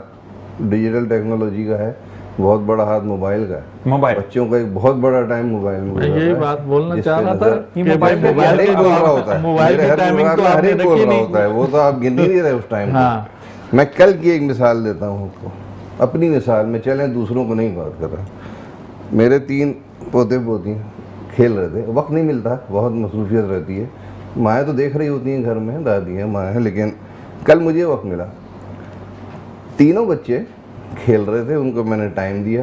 डिजिटल टेक्नोलॉजी का है, बहुत बड़ा हाथ मोबाइल का है। मोबाइल बच्चों का एक बहुत बड़ा टाइम मोबाइल में गुजर रहा है। यही बात बोलना चाह रहा था कि मोबाइल मोबाइल बोल रहा होता है, मोबाइल की टाइमिंग तो आपने बोल रखी रहा नहीं। होता है, वो तो आप गिन ही नहीं रहे उस टाइम को। मैं कल की एक मिसाल देता हूँ आपको, अपनी मिसाल में, चलें दूसरों को नहीं बात कर रहा। मेरे 3 पोते पोती खेल रहे थे, वक्त नहीं मिलता, बहुत मसरूफियत रहती है, माएँ तो देख रही होती हैं घर में, दादी हैं, माँ हैं, लेकिन कल मुझे वक्त मिला, तीनों बच्चे खेल रहे थे, उनको मैंने टाइम दिया,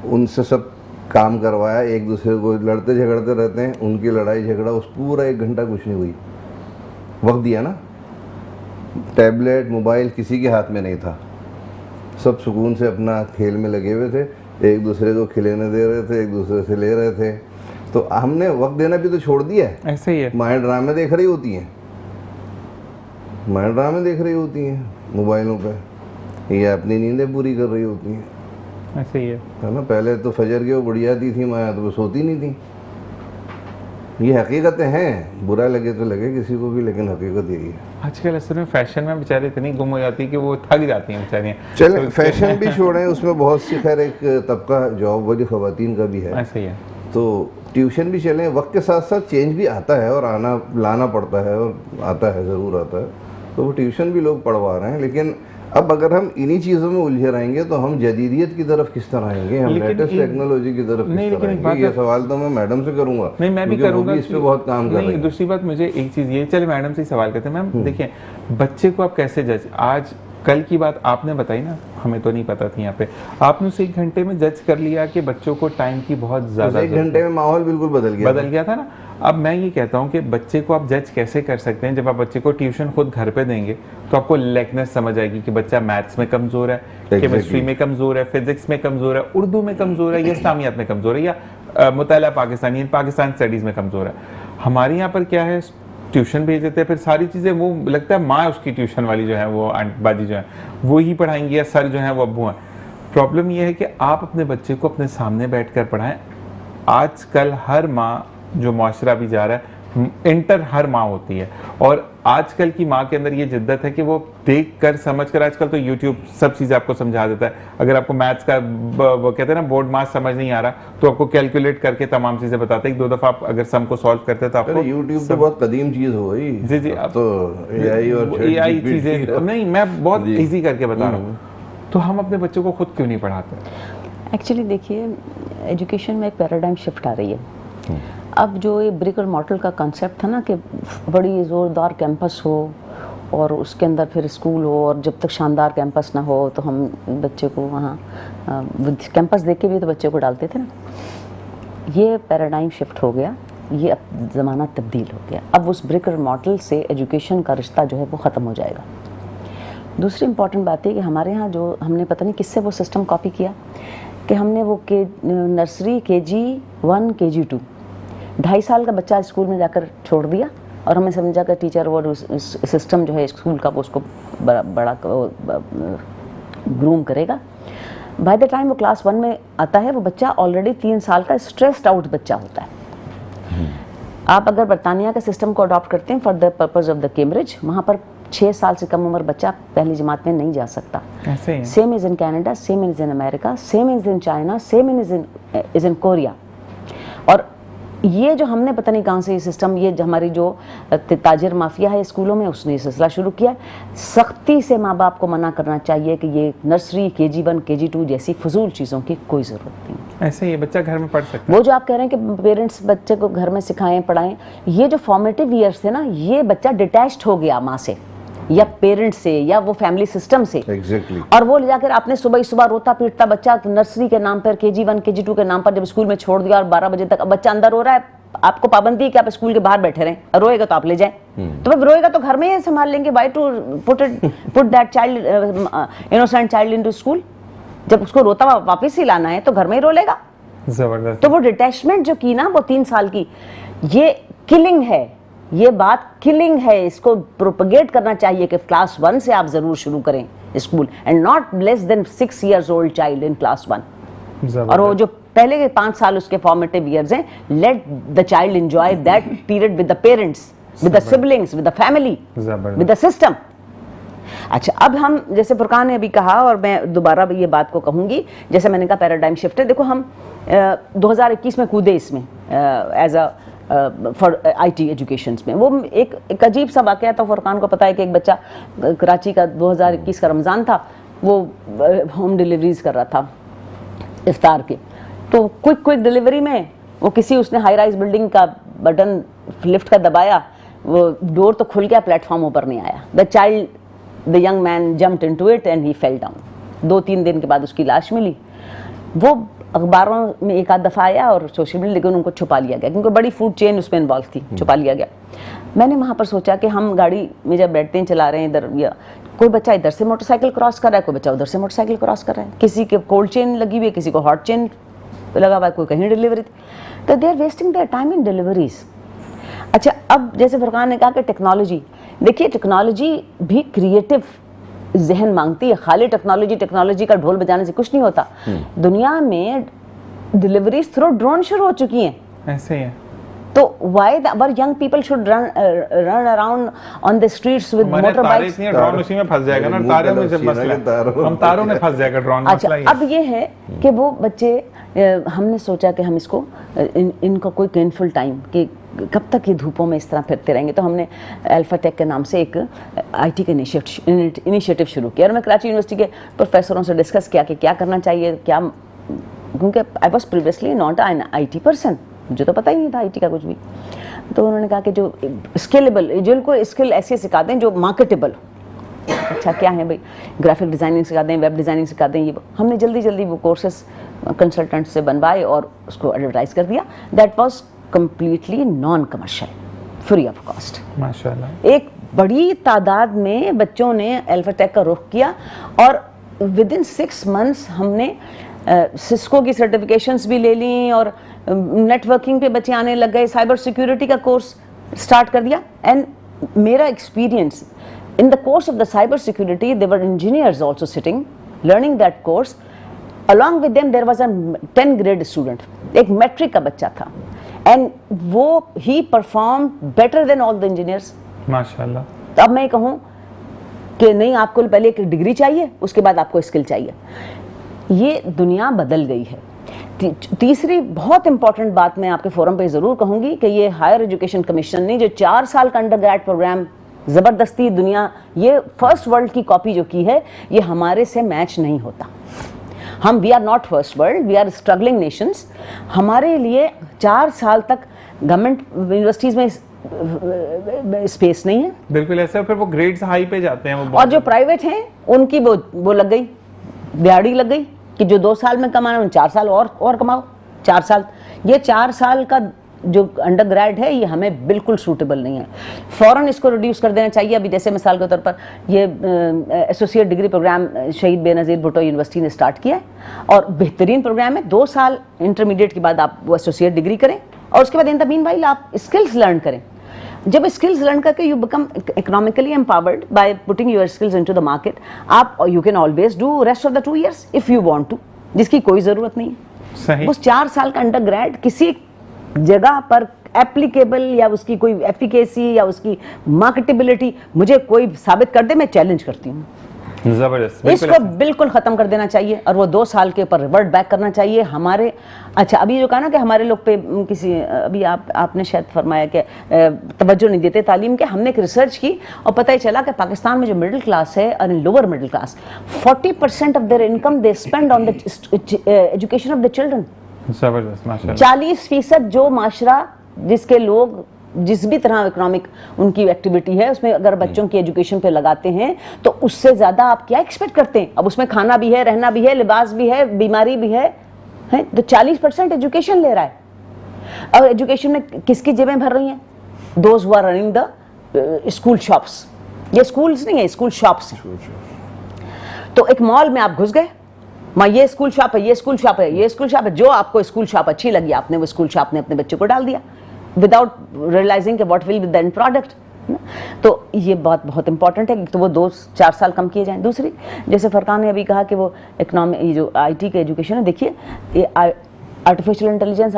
उनसे सब काम करवाया, एक दूसरे को लड़ते झगड़ते रहते हैं, उनकी लड़ाई झगड़ा उस पूरा 1 घंटा कुछ नहीं हुई, वक्त दिया ना। टैबलेट मोबाइल किसी के हाथ में नहीं था, सब सुकून से अपना खेल में लगे हुए थे, एक दूसरे को खिलाने दे रहे थे, एक दूसरे से ले रहे थे। तो हमने वक्त देना भी तो छोड़ दिया है। ऐसे ही है। माएँ ड्रामे देख रही होती हैं, माएँ ड्रामे देख रही होती हैं मोबाइलों पे, ये अपनी नींदें पूरी कर रही होती हैं, ऐसे ही है ना। पहले तो फजर के वो बुढ़ियाती थी माया, तो वो सोती नहीं थी। ये हकीकतें हैं, बुरा लगे तो लगे किसी को भी, लेकिन हकीकत यही है। आजकल असल में फैशन में बेचारे इतनी गुम हो जाती है कि वो थक जाती हैं बेचारियाँ। चले फैशन भी छोड़ें, उसमें बहुत सी खैर एक तबका जॉब वाली ख़वातीन का भी है, ऐसे ही है। तो ट्यूशन भी चलें, वक्त के साथ साथ चेंज भी आता है और लाना पड़ता है, और आता है, ज़रूर आता है। तो वो ट्यूशन भी लोग पढ़वा रहे हैं, लेकिन अब अगर हम इन्हीं चीज़ों में उलझे रहेंगे तो हम जदीदियत की तरफ किस तरह आएंगे, हम लेटेस्ट टेक्नोलॉजी की तरफ किस तरह आएंगे? ये सवाल तो मैं मैडम से करूंगा। नहीं, मैं भी करूंगा, इस पे बहुत काम कर रही है। दूसरी बात मुझे एक चीज़ ये, चले मैडम से ही सवाल करते हैं। मैम देखिए, बच्चे को आप कैसे जज, आज कल की बात आपने बताई ना, हमें तो नहीं पता थी यहाँ पे, आपने उसे 1 घंटे में जज कर लिया कि बच्चों को टाइम की बहुत ज़्यादा, 1 घंटे में माहौल बिल्कुल बदल गया था ना। अब मैं ये कहता हूँ कि बच्चे को आप जज कैसे कर सकते हैं? जब आप बच्चे को ट्यूशन खुद घर पे देंगे तो आपको लेकनेस समझ आएगी कि बच्चा मैथ्स में कमज़ोर है, केमिस्ट्री में कमज़ोर है, फिजिक्स में कमज़ोर है, उर्दू में कमज़ोर है, या इस्लामियात में कमज़ोर है, या मुताला पाकिस्तान स्टडीज़ में कमज़ोर है। हमारे यहाँ पर क्या है, ट्यूशन भेज देते हैं, फिर सारी चीज़ें वो लगता है माँ उसकी ट्यूशन वाली जो है, वो आंट बाजी जो है वो ही पढ़ाएंगी, या सर जो है वो अब्बू हैं। प्रॉब्लम ये है कि आप अपने बच्चे को अपने सामने बैठ कर पढ़ाएं। आजकल हर माँ, जो माशरा भी जा रहा है, इंटर हर माँ होती है, और आजकल की माँ के अंदर ये जिद्दत है कि वो देख कर समझ कर, आजकल तो यूट्यूब सब चीज़ें आपको समझा देता है। अगर आपको मैथ्स का वो कहते हैं ना बोर्ड मास समझ नहीं आ रहा, तो आपको कैलकुलेट करके तमाम चीज़ें बताते हैं। 1-2 दफ़ा आप अगर सम को सॉल्व करते हैं तो आपको यूट्यूब तो बहुत कदीम चीज़ हो गई। जी अब तो AI चीज़ें नहीं, मैं बहुत ईजी करके बता रहा हूँ। तो हम अपने बच्चों को खुद क्यों नहीं पढ़ाते? एक्चुअली देखिए, एजुकेशन में एक पैराडाइम शिफ्ट आ रही है। अब जो ये ब्रिक और मॉर्टल का कॉन्सेप्ट था ना, कि बड़ी ज़ोरदार कैंपस हो और उसके अंदर फिर स्कूल हो, और जब तक शानदार कैंपस ना हो तो हम बच्चे को वहाँ कैंपस देख के भी तो बच्चे को डालते थे ना। ये पैराडाइम शिफ्ट हो गया, ये अब ज़माना तब्दील हो गया। अब उस ब्रिक और मॉर्टल से एजुकेशन का रिश्ता जो है वो ख़त्म हो जाएगा। दूसरी इंपॉर्टेंट बात है कि हमारे यहाँ जो हमने पता नहीं किससे वो सिस्टम कॉपी किया, कि हमने वो नर्सरी KG 1 KG 2 2.5 साल का बच्चा स्कूल में जाकर छोड़ दिया, और हमें समझा कि टीचर वो सिस्टम जो है स्कूल का वो उसको बड़ा ग्रूम करेगा। बाय द टाइम वो क्लास 1 में आता है, वो बच्चा ऑलरेडी 3 साल का स्ट्रेस्ड आउट बच्चा होता है। आप अगर बरतानिया के सिस्टम को अडॉप्ट करते हैं for the purpose of the Cambridge, वहाँ पर 6 साल से कम उम्र बच्चा पहली जमात में नहीं जा सकता। Same is in Canada, same is in America, same is in China, same is in Korea. और ये जो हमने पता नहीं कहाँ से ये सिस्टम, ये हमारी जो ताजिर माफिया है स्कूलों में, उसने ये सिलसिला शुरू किया। सख्ती से माँ बाप को मना करना चाहिए कि ये नर्सरी KG 1 KG 2 जैसी फजूल चीज़ों की कोई ज़रूरत नहीं। ऐसे ही बच्चा घर में पढ़ सकता है। वो जो आप कह रहे हैं कि पेरेंट्स बच्चे को घर में सिखाएं पढ़ाएं, ये जो फॉर्मेटिव ईयर्स थे ना, ये बच्चा डिटैच्ड हो गया माँ से या पेरेंट्स से या वो फैमिली सिस्टम से। Exactly. और वो ले जाकर आपने सुबह रोता पीटता बच्चा नर्सरी के नाम पर, KG 1 KG 2 के नाम पर जब स्कूल में छोड़ दिया, और 12 बजे तक बच्चा अंदर रो रहा है, आपको पाबंदी है कि आप स्कूल के बाहर बैठे रहें, रोएगा तो आप ले जाएं। तो अब रोएगा तो घर में ही संभाल लेंगे। Why to put that child, innocent child into school? जब उसको रोता वापस ही लाना है तो घर में ही रो लेगा। जबरदस्त। तो वो डिटैचमेंट जो की ना वो 3 साल की, ये किलिंग है, ये बात किलिंग है। इसको प्रोपगेट करना चाहिए कि क्लास 1 से आप जरूर शुरू करें school, and not less than 6 years old child in class 1। और वो जो पहले के 5 साल उसके फॉर्मेटिव ईयर्स हैं, let the child enjoy that period with the parents, with the siblings, with the family, with the system. अच्छा, अब हम जैसे फुरकान ने अभी कहा, और मैं दोबारा भी ये बात को कहूँगी, जैसे मैंने कहा पैराडाइम शिफ्ट है। देखो हम 2021 में कूदे इसमें as a for IT education में। वो एक अजीब सा वाक़या था। फुरकान को पता है कि एक बच्चा कराची का 2021 का रमज़ान था, वो होम डिलीवरीज कर रहा था इफ्तार के। तो क्विक डिलीवरी में वो उसने हाई राइज बिल्डिंग का बटन लिफ्ट का दबाया, वो डोर तो खुल गया, प्लेटफॉर्म ऊपर नहीं आया। The young man jumped into it and he fell down. 2-3 दिन के बाद उसकी लाश मिली। वो अखबारों में एक आध दफ़ा आया और सोशल मीडिया, लेकिन उनको छुपा लिया गया क्योंकि बड़ी फूड चेन उसमें इन्वॉल्व थी, छुपा लिया गया। मैंने वहाँ पर सोचा कि हम गाड़ी में जब बैठते हैं, चला रहे हैं इधर, या कोई बच्चा इधर से मोटरसाइकिल क्रॉस कर रहा है, कोई बच्चा उधर से मोटरसाइकिल क्रॉस कर रहा है, किसी के कोल्ड चेन लगी हुई है, किसी को हॉट चेन लगा हुआ है, कोई कहीं डिलीवरी। तो they are wasting their time in deliveries. अच्छा, अब जैसे फुरकान ने कहा कि टेक्नोलॉजी, देखिए टेक्नोलॉजी भी क्रिएटिव जहन मांगती है। खाली टेक्नोलॉजी का ढोल बजाने से कुछ नहीं होता। दुनिया में डिलीवरीज थ्रू ड्रोन शुरू हो चुकी हैं। ऐसे ही है। तो why our young people should run around on the streets with motor bikes? Drone उसी में फंस जाएगा ना, तारों में जब मसला है, हम तारों में फंस जाएगा ड्रोन। अच्छा, अब ये है कि वो बच्चे, हमने सोचा कि हम इसको इनका कोई पेनफुल टाइम कि कब तक ये धूपों में इस तरह फिरते रहेंगे, तो हमने अल्फा टेक के नाम से एक आईटी का इनिशिएटिव शुरू किया। और मैं कराची यूनिवर्सिटी के प्रोफेसरों से डिस्कस किया कि क्या करना चाहिए, क्या, क्योंकि I was previously not an IT person, मुझे तो पता ही नहीं था आईटी का कुछ भी। तो उन्होंने कहा कि जो स्केलेबल, जिनको स्किल ऐसे सिखा दें जो मार्केटेबल। अच्छा, क्या है भाई, ग्राफिक डिज़ाइनिंग सिखा दें, वेब डिज़ाइनिंग सिखा दें, ये हमने जल्दी वो कोर्सेस कंसल्टेंट से बनवाए और उसको एडवर्टाइज कर दिया। That was completely non commercial, free of cost. माशाल्लाह। एक बड़ी तादाद में बच्चों ने अल्फा टेक का रुख किया और विद इन 6 मंथ्स हमने सिस्को की सर्टिफिकेशंस भी ले ली और नेटवर्किंग पे बच्चे आने लग गए, साइबर सिक्योरिटी का कोर्स स्टार्ट कर दिया। एंड मेरा experience in the course of the cyber security, there were engineers also sitting learning that course. Along with them there was a 10th grade student, एक मैट्रिक का बच्चा था, and वो ही perform better than all the engineers. माशाल्लाह। तो अब मैं कहूँ कि नहीं, आपको पहले एक डिग्री चाहिए, उसके बाद आपको स्किल चाहिए। ये दुनिया बदल गई है। तीसरी बहुत इंपॉर्टेंट बात मैं आपके फोरम पे ज़रूर कहूँगी कि ये हायर एजुकेशन कमीशन ने जो 4 साल का अंडर ग्रेड प्रोग्राम ज़बरदस्ती दुनिया, ये फर्स्ट वर्ल्ड की कॉपी जो की है, ये हमारे से मैच नहीं होता। हम we are not first world, we are struggling nations. हमारे लिए 4 साल तक गवर्नमेंट यूनिवर्सिटीज़ में स्पेस नहीं है। बिल्कुल ऐसे, फिर वो ग्रेड्स हाई पे जाते हैं वो। और जो प्राइवेट हैं उनकी वो लग गई, दिहाड़ी लग गई कि जो 2 साल में कमाना है 4 साल और कमाओ। 4 साल, ये 4 साल का जो अंडर ग्रेड है ये हमें बिल्कुल सूटेबल नहीं है। फ़ौरन इसको रिड्यूस कर देना चाहिए। अभी जैसे मिसाल के तौर पर ये एसोसिएट डिग्री प्रोग्राम शहीद बेनज़ीर भुट्टो यूनिवर्सिटी ने स्टार्ट किया है और बेहतरीन प्रोग्राम है। 2 साल इंटरमीडिएट के बाद आप वो एसोसिएट डिग्री करें और उसके बाद इन द मीनवाइल आप स्किल्स लर्न करें। जब स्किल्स लर्न करके you become economically empowered by putting your skills into the market, आप you can always do rest of the 2 years if you want to, जिसकी कोई ज़रूरत नहीं है। सही। उस 4 साल का अंडर ग्रेड किसी जगह पर एप्लीकेबल या उसकी कोई एफिकेसी या उसकी मार्केटेबिलिटी मुझे कोई साबित कर दे, मैं चैलेंज करती हूँ। जबरदस्त। इसको बिल्कुल खत्म कर देना चाहिए और वो 2 साल के ऊपर रिवर्ट बैक करना चाहिए हमारे। अच्छा, अभी जो कहा ना कि हमारे लोग पे किसी, अभी आपने शायद फरमाया कि तवज्जो नहीं देते तालीम के। हमने एक रिसर्च की और पता ही चला कि पाकिस्तान में जो मिडिल क्लास है और lower middle class, 40% of their income they spend on the education of the children. जबरदस्त, माशाल्लाह। 40% जो माशरा जिसके लोग जिस भी तरह इकोनॉमिक उनकी एक्टिविटी है उसमें अगर बच्चों की एजुकेशन पे लगाते हैं तो उससे ज़्यादा आप क्या एक्सपेक्ट करते हैं? अब उसमें खाना भी है, रहना भी है, लिबास भी है, बीमारी भी है तो 40% एजुकेशन ले रहा है। और एजुकेशन में किसकी जेबें भर रही हैं? Those who are running the school shops. ये स्कूल्स नहीं है, स्कूल शॉप्स हैं। तो एक मॉल में आप घुस गए, माँ ये स्कूल शॉप है, ये स्कूल शॉप है, ये स्कूल शॉप है, जो आपको स्कूल शॉप अच्छी लगी आपने वो स्कूल शॉप में अपने बच्चे को डाल दिया विदाउट रियलाइजिंग कि what will be the end product. तो ये बात बहुत इंपॉर्टेंट है कि तो वो 2-4 साल कम किए जाएं। दूसरी, जैसे फरकान ने अभी कहा कि वो इकोनॉमिक, ये जो आईटी का एजुकेशन है, देखिए ये आर्टिफिशियल इंटेलिजेंस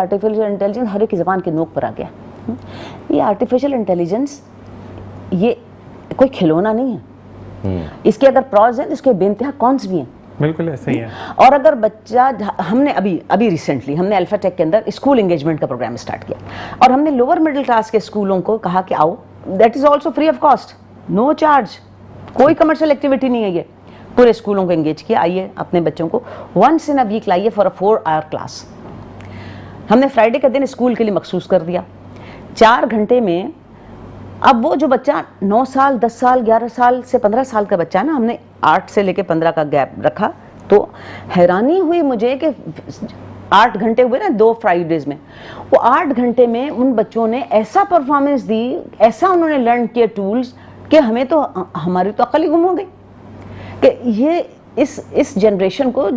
हर एक ज़बान के नोक पर आ गया। ये आर्टिफिशियल इंटेलिजेंस ये कोई खिलौना नहीं है। इसके अगर प्रॉज हैं तो इसके बेइंतहा कॉन्स भी हैं। बिल्कुल ऐसे ही है। और अगर बच्चा, हमने अभी रिसेंटली हमने अल्फा टेक के अंदर स्कूल एंगेजमेंट का प्रोग्राम स्टार्ट किया और हमने लोअर मिडिल क्लास के स्कूलों को कहा कि आओ, that is also free of cost, no charge, कोई कमर्शियल एक्टिविटी नहीं है। ये पूरे स्कूलों को एंगेज किया, आइए अपने बच्चों को वंस इन अ वीक लाइए फॉर अ 4-hour क्लास। हमने फ्राइडे का दिन स्कूल के लिए मखसूस कर दिया। 4 घंटे में अब वो जो बच्चा 9 साल, 10 साल, 11 साल से 15 साल का बच्चा है ना, हमने 8 से लेके 15 का गैप रखा। तो हैरानी हुई मुझे कि 8 घंटे हुए ना 2 फ्राइडेज में, वो 8 घंटे में उन बच्चों ने ऐसा परफॉर्मेंस दी, ऐसा उन्होंने लर्न किया टूल्स कि हमें तो हमारी तो अकल ही गुम हो गई कि ये इस जनरेशन को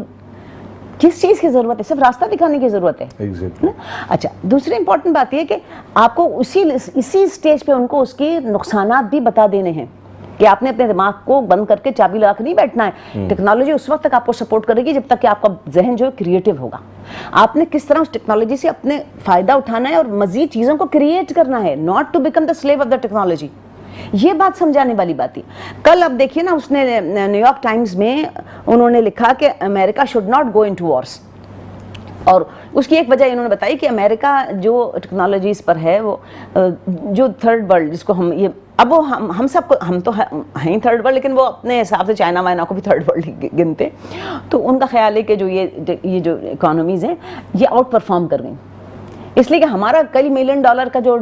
किस चीज़ की ज़रूरत है? सिर्फ रास्ता दिखाने की ज़रूरत है। Exactly. अच्छा, दूसरी इंपॉर्टेंट बात यह कि आपको इसी स्टेज पे उनको उसके नुकसानात भी बता देने हैं कि आपने अपने दिमाग को बंद करके चाबी लगा के नहीं बैठना है। टेक्नोलॉजी उस वक्त तक आपको सपोर्ट करेगी जब तक कि आपका जहन जो है क्रिएटिव होगा। आपने किस तरह उस टेक्नोलॉजी से अपने फायदा उठाना है और मजीद चीजों को क्रिएट करना है, not to become the slave of the technology. ये बात समझाने वाली बात थी। कल अब देखिए ना, उसने न्यूयॉर्क टाइम्स में उन्होंने लिखा कि America should not go into Wars, और उसकी एक वजह इन्होंने बताई कि अमेरिका जो टेक्नोलॉजीज पर है वो जो थर्ड वर्ल्ड जिसको हम ये अब वो हम सबको हम तो हैं ही थर्ड वर्ल्ड, लेकिन वो अपने हिसाब से चाइना वाइना को भी थर्ड वर्ल्ड गिनते। तो उनका ख्याल है कि जो ये जो इकोनॉमीज़ हैं ये आउट परफॉर्म कर गई, इसलिए कि हमारा कई मिलियन डॉलर का जो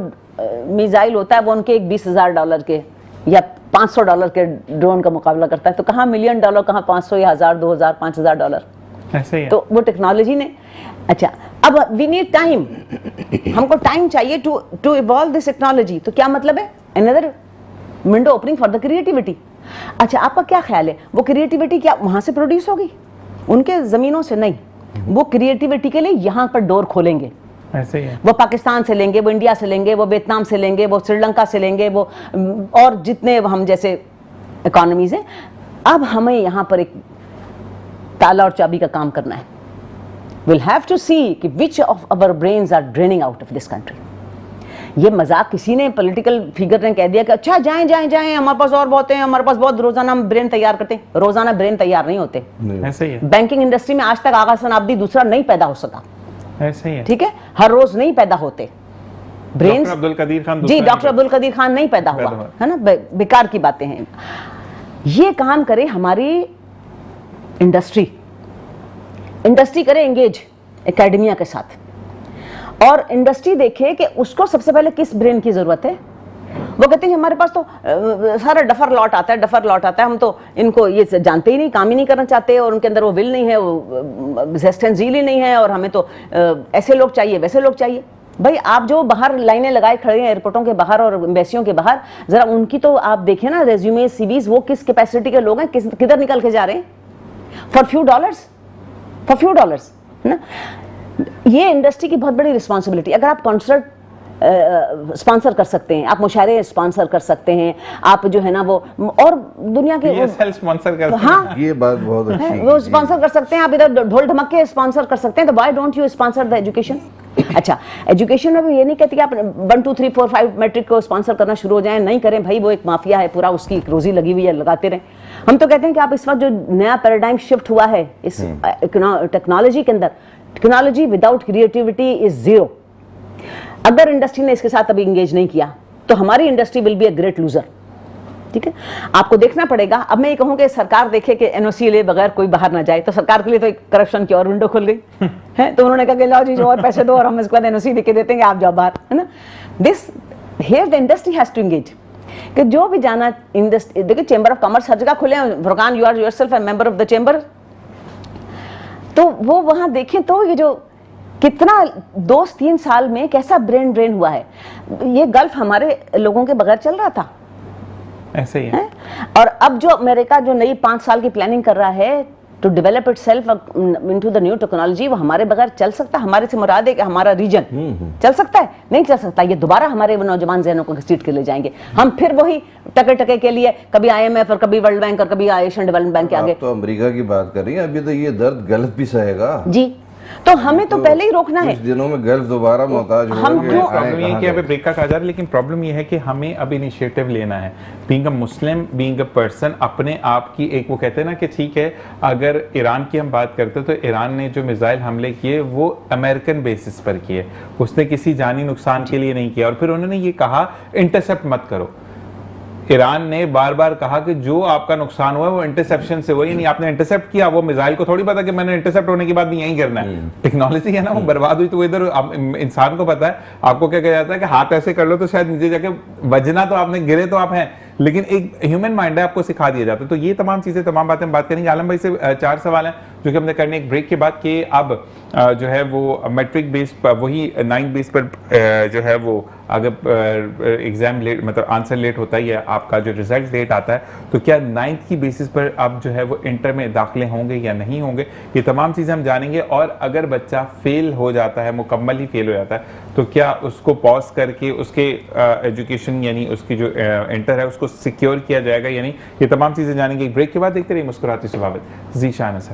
मिसाइल होता है वो उनके एक $20,000 के या $500 के ड्रोन का मुकाबला करता है। तो कहाँ मिलियन डॉलर, कहाँ 500 या 1000, 2000, $5000 ऐसे ही है। तो वो टेक्नोलॉजी ने अच्छा, अब वी नीड टाइम, हमको टाइम चाहिए टू इवॉल्व दिस टेक्नोलॉजी। तो क्या मतलब है? Another window opening for the creativity. अच्छा, आपका क्या ख्याल है वो क्रिएटिविटी क्या वहां से प्रोड्यूस होगी? उनके जमीनों से नहीं, वो क्रिएटिविटी के लिए यहाँ पर डोर खोलेंगे। ऐसे ही है। वो पाकिस्तान से लेंगे, वो इंडिया से लेंगे, वो वियतनाम से लेंगे, वो श्रीलंका से लेंगे, वो और जितने हम जैसे इकोनॉमीज हैं। अब हमें यहाँ पर एक ताला और चाबी का काम करना है। We'll have to see कि which of our brains are draining out of this country। ये मजाक किसी ने पॉलिटिकल फिगर ने कह दिया कि अच्छा जाएं जाएं जाएं, हमारे पास और बहुत हैं, हमारे पास बहुत, रोजाना हम ब्रेन तैयार करते हैं। रोजाना ब्रेन तैयार नहीं होते। ऐसे ही है। बैंकिंग इंडस्ट्री में आज तक आगा शनाब्दी दूसरा नहीं पैदा हो सका। ऐसे ही है। ठीक है, हर रोज नहीं पैदा होते ब्रेन। डॉक्टर अब्दुल कदीर खान जी, डॉक्टर अब्दुल कदीर खान नहीं पैदा हुआ, है ना, बेकार की बातें हैं। ये काम करे हमारी इंडस्ट्री करे एंगेज एकेडमिया के साथ, और इंडस्ट्री देखे कि उसको सबसे पहले किस ब्रेन की जरूरत है। वो कहते हैं हमारे पास तो सारा डफर लौट आता है, हम तो इनको ये जानते ही नहीं, काम ही नहीं करना चाहते, और उनके अंदर वो विल नहीं है, वो जेस्टेंस जील ही नहीं है, और हमें तो ऐसे लोग चाहिए वैसे लोग चाहिए। भाई आप जो बाहर लाइनें लगाए खड़े हैं एयरपोर्टों के बाहर और एम्बेसियों के बाहर, जरा उनकी तो आप देखें ना रेज्यूमे, सीवीज, वो किस कैपेसिटी के लोग हैं, किधर निकल के जा रहे हैं फॉर फ्यू डॉलर्स ना। ये इंडस्ट्री की बहुत बड़ी रिस्पॉन्सिबिलिटी। अगर आप कॉन्सर्ट स्पॉन्सर कर सकते हैं, आप मुशायरे स्पॉन्सर कर सकते हैं, आप जो है ना वो और दुनिया के स्पॉन्सर कर, हाँ ये बात बहुत अच्छी है, वो स्पॉन्सर कर सकते हैं, आप इधर ढोल ढमक्के स्पॉन्सर कर सकते हैं। तो why don't you sponsor the education? अच्छा, एजुकेशन में भी ये नहीं कहती कि आप 1 2 3 4 5 मैट्रिक को स्पॉन्सर करना शुरू हो जाएं, नहीं करें भाई, वो एक माफिया है पूरा, उसकी एक रोजी लगी हुई है, लगाते रहें। हम तो कहते हैं कि आप इस वक्त जो नया पैराडाइम शिफ्ट हुआ है इस टेक्नोलॉजी के अंदर, technology without creativity is zero. अगर इंडस्ट्री ने इसके साथ अभी इंगेज नहीं किया तो हमारी industry will be a great loser. ठीक है, आपको देखना पड़ेगा। अब मैं ये कहूँ कि सरकार देखे कि एनओसी ले बगैर कोई बाहर ना जाए, तो सरकार के लिए तो एक करप्शन की और विंडो खुल गई है। तो उन्होंने कहा कि लाओ जी जो और पैसे दो और हम इसके बाद एनओसी लिख के देते हैं, आप जाओ बाहर, है ना। This here the industry has to engage कि जो भी जाना इंडस्ट्री, देखिए चेंबर ऑफ कॉमर्स हर जगह खुले हैं। Furqan, you are yourself a member of the chamber, तो वो वहां देखें तो ये जो कितना 2-3 साल में कैसा ब्रेन ड्रेन हुआ है। ये गल्फ हमारे लोगों के बगैर चल रहा था, ऐसे ही है। और अब जो अमेरिका जो नई 5 साल की प्लानिंग कर रहा है to develop itself into the new technology, वो हमारे बगैर चल सकता? हमारे से मुराद है कि हमारा रीजन चल सकता है? नहीं चल सकता। ये दोबारा हमारे नौजवान जहनों को घसीट के ले जाएंगे। हम फिर वही टके के लिए कभी IMF और कभी वर्ल्ड बैंक और कभी एशियन डेवलपमेंट बैंक के आगे। तो अमेरिका की बात कर रही हैं, अभी तो ये दर्द गल्फ भी सहेगा जी, तो हमें तो पहले ही रोकना है। कुछ दिनों में गल्फ दोबारा मोहताज हम होंगे। क्यों- प्रॉब्लम ये है कि अभी ब्रेक का कहा जा रहा है, लेकिन प्रॉब्लम ये है कि हमें अब इनिशिएटिव लेना है। Being a Muslim, being a person, अपने आप की एक, वो कहते हैं ना कि ठीक है, अगर ईरान की हम बात करते हैं तो ईरान ने जो मिसाइल हमले किए वो अमेरिकन बेसिस पर किए, उसने किसी जानी नुकसान के लिए नहीं किया। और फिर उन्होंने ये कहा इंटरसेप्ट मत करो। ईरान ने बार बार कहा कि जो आपका नुकसान हुआ है वो इंटरसेप्शन से हुआ, यानी आपने इंटरसेप्ट किया। वो मिसाइल को थोड़ी पता कि मैंने इंटरसेप्ट होने के बाद भी यही करना है। टेक्नोलॉजी है ना, वो बर्बाद हुई तो वो इधर इंसान को पता है। आपको क्या कहा जाता है कि हाथ ऐसे कर लो तो शायद नीचे जाके बजना, तो आपने गिरे तो आप हैं, लेकिन एक ह्यूमन माइंड है, आपको सिखा दिया जाता है। तो ये तमाम चीजें, तमाम बातें हम बात करेंगे। आलम भाई से 4 सवाल हैं जो कि हमने करने एक ब्रेक के बाद कि अब जो है वो मैट्रिक बेस पर, वही 9 बेस पर जो है वो अगर एग्जाम लेट, मतलब आंसर लेट होता है या आपका जो रिजल्ट लेट आता है, तो क्या 9th की बेसिस पर अब जो है वो इंटर में दाखिले होंगे या नहीं होंगे, ये तमाम चीज़ें हम जानेंगे। और अगर बच्चा फेल हो जाता है, मुकम्मल ही फेल हो जाता है, तो क्या उसको पॉज करके उसके एजुकेशन यानी उसकी जो इंटर है उसको उसको सिक्योर किया जाएगा या नहीं, ये तमाम चीज़ें जानेंगे एक ब्रेक के बाद। देखते रहिए मुस्कुराती सुभावित ज़ीशान असर।